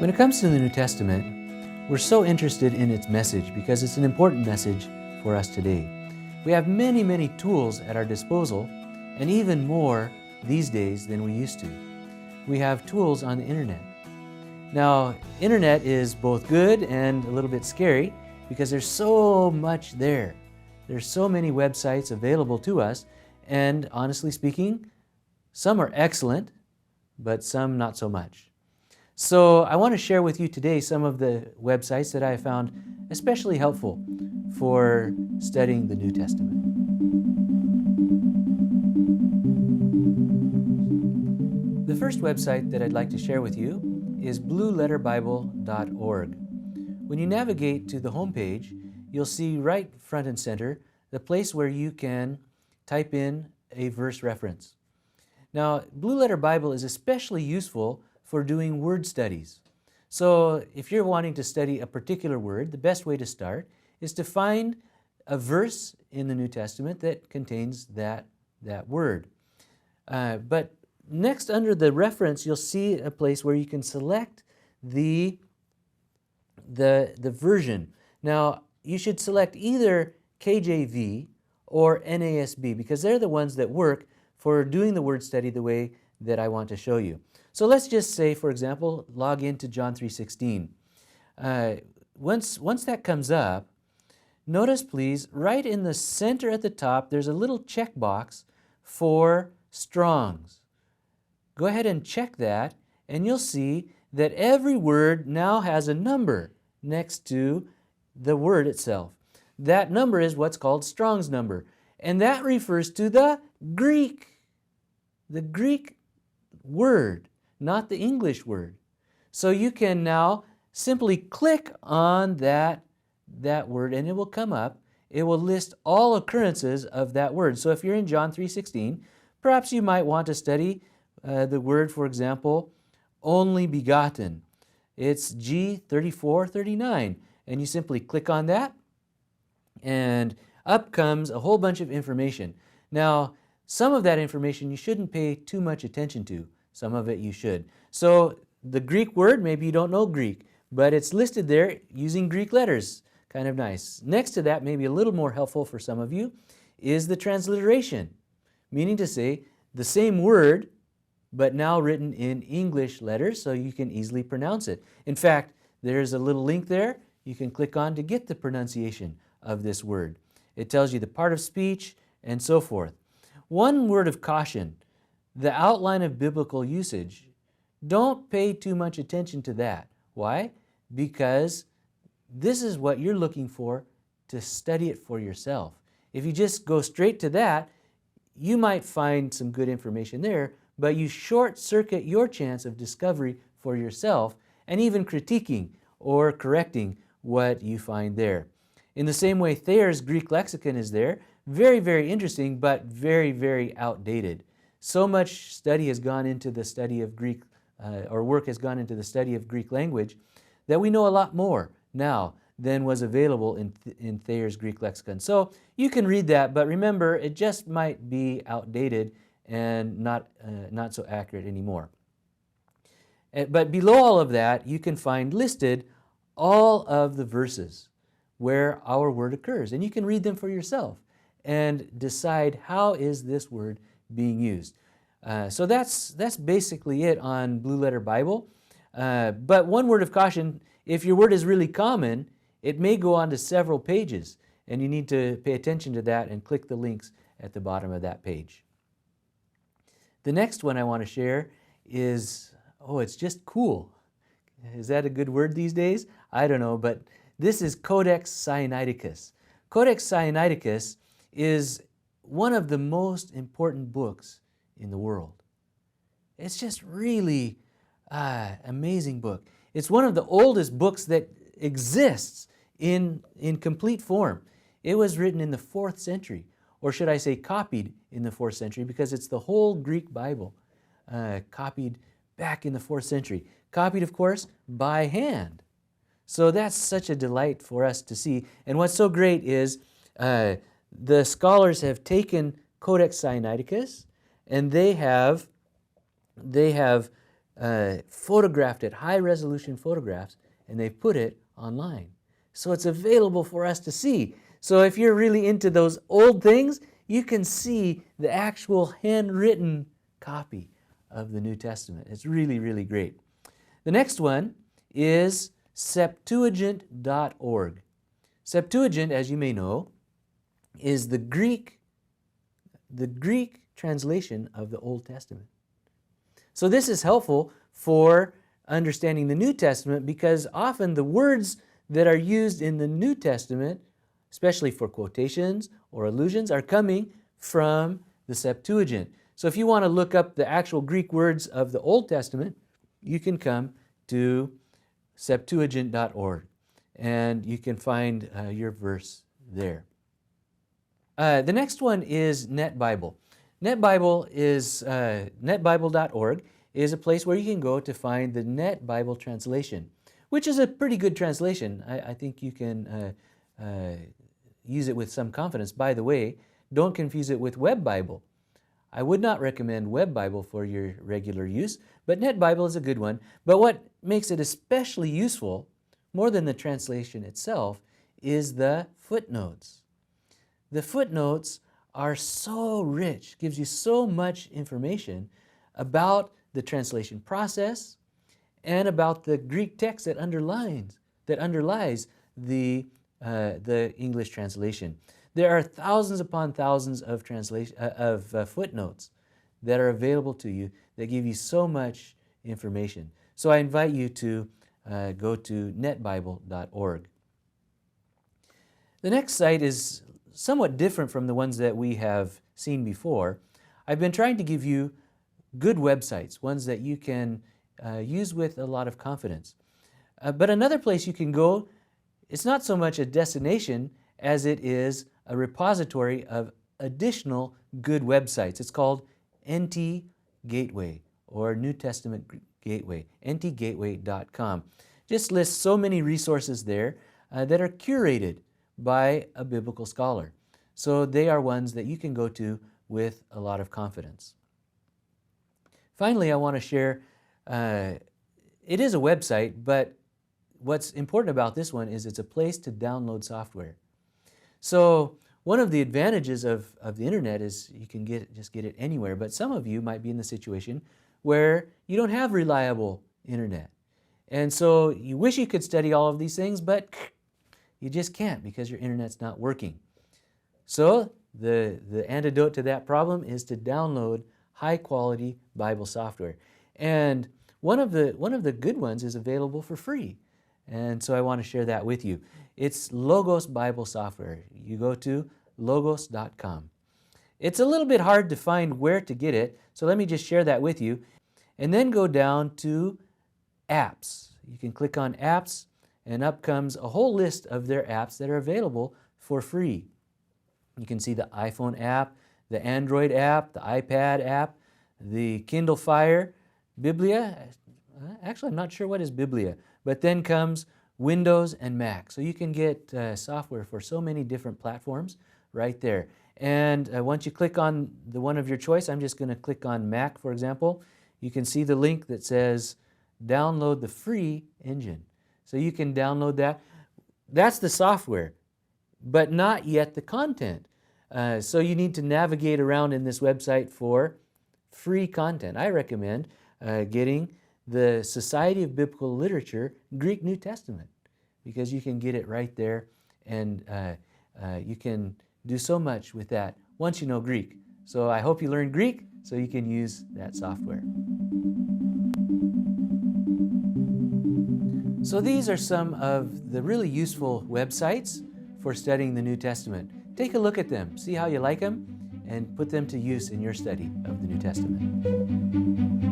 When it comes to the New Testament, we're so interested in its message because it's an important message for us today. We have many, many tools at our disposal, and even more these days than we used to. We have tools on the internet. Now, internet is both good and a little bit scary because there's so much there. There's so many websites available to us, and honestly speaking, some are excellent, but some not so much. So I want to share with you today some of the websites that I found especially helpful for studying the New Testament. The first website that I'd like to share with you is blueletterbible.org. When you navigate to the home page, you'll see right front and center the place where you can type in a verse reference. Now, Blue Letter Bible is especially useful for doing word studies. So if you're wanting to study a particular word, the best way to start is to find a verse in the New Testament that contains that word. But next, under the reference, you'll see a place where you can select the version. Now, you should select either KJV or NASB because they're the ones that work for doing the word study the way that I want to show you. So let's just say, for example, log into John 3:16. Once that comes up, notice please, right in the center at the top, there's a little checkbox for Strong's. Go ahead and check that, and you'll see that every word now has a number next to the word itself. That number is what's called Strong's number, and that refers to the Greek word, not the English word. So you can now simply click on that word and it will come up. It will list all occurrences of that word. So if you're in John 3:16, perhaps you might want to study the word, for example, only begotten. It's G3439, and you simply click on that and up comes a whole bunch of information. Now, some of that information you shouldn't pay too much attention to. Some of it you should. So the Greek word, maybe you don't know Greek, but it's listed there using Greek letters. Kind of nice. Next to that, maybe a little more helpful for some of you, is the transliteration, meaning to say the same word, but now written in English letters so you can easily pronounce it. In fact, there's a little link there you can click on to get the pronunciation of this word. It tells you the part of speech and so forth. One word of caution: the outline of biblical usage. Don't pay too much attention to that. Why? Because this is what you're looking for to study it for yourself. If you just go straight to that, you might find some good information there, but you short-circuit your chance of discovery for yourself and even critiquing or correcting what you find there. In the same way, Thayer's Greek lexicon is there. Very, very interesting, but very, very outdated. So much study has gone into the study of Greek, or work has gone into the study of Greek language, that we know a lot more now than was available in Thayer's Greek lexicon. So you can read that, but remember, it just might be outdated and not so accurate anymore. But below all of that, you can find listed all of the verses where our word occurs, and you can read them for yourself and decide how is this word being used. So that's basically it on Blue Letter Bible. But one word of caution: if your word is really common, it may go on to several pages, and you need to pay attention to that and click the links at the bottom of that page. The next one I want to share is, it's just cool. Is that a good word these days? I don't know, but this is Codex Sinaiticus. Codex Sinaiticus is one of the most important books in the world. It's just really amazing book. It's one of the oldest books that exists in complete form. It was written in the 4th century, or should I say copied in the 4th century, because it's the whole Greek Bible copied back in the 4th century. Copied, of course, by hand. So that's such a delight for us to see. And what's so great is the scholars have taken Codex Sinaiticus and they have photographed it, high resolution photographs, and they've put it online. So it's available for us to see. So if you're really into those old things, you can see the actual handwritten copy of the New Testament. It's really, really great. The next one is Septuagint.org. Septuagint, as you may know, is the Greek translation of the Old Testament. So this is helpful for understanding the New Testament because often the words that are used in the New Testament, especially for quotations or allusions, are coming from the Septuagint. So if you want to look up the actual Greek words of the Old Testament, you can come to Septuagint.org and you can find your verse there. The next one is NetBible. NetBible is netbible.org is a place where you can go to find the NetBible translation, which is a pretty good translation. I think you can use it with some confidence. By the way, don't confuse it with WebBible. I would not recommend WebBible for your regular use, but NetBible is a good one. But what makes it especially useful, more than the translation itself, is the footnotes. The footnotes are so rich, gives you so much information about the translation process and about the Greek text that underlies the English translation. There are thousands upon thousands of footnotes that are available to you that give you so much information. So I invite you to go to netbible.org. The next site is somewhat different from the ones that we have seen before. I've been trying to give you good websites, ones that you can use with a lot of confidence. But another place you can go, it's not so much a destination as it is a repository of additional good websites. It's called NT Gateway or New Testament Gateway, ntgateway.com. Just lists so many resources there that are curated by a biblical scholar. So they are ones that you can go to with a lot of confidence. Finally, I want to share, it is a website, but what's important about this one is it's a place to download software. So one of the advantages of the internet is you can just get it anywhere, but some of you might be in the situation where you don't have reliable internet. And so you wish you could study all of these things, but you just can't because your internet's not working. So the antidote to that problem is to download high quality Bible software. And one of the good ones is available for free. And so I want to share that with you. It's Logos Bible Software. You go to logos.com. It's a little bit hard to find where to get it, so let me just share that with you. And then go down to apps. You can click on apps, and up comes a whole list of their apps that are available for free. You can see the iPhone app, the Android app, the iPad app, the Kindle Fire, Biblia. Actually, I'm not sure what is Biblia, but then comes Windows and Mac. So you can get software for so many different platforms right there. And once you click on the one of your choice, I'm just going to click on Mac, for example. You can see the link that says download the free engine. So you can download that. That's the software, but not yet the content. So you need to navigate around in this website for free content. I recommend getting the Society of Biblical Literature Greek New Testament because you can get it right there, and you can do so much with that once you know Greek. So I hope you learn Greek so you can use that software. So these are some of the really useful websites for studying the New Testament. Take a look at them, see how you like them, and put them to use in your study of the New Testament.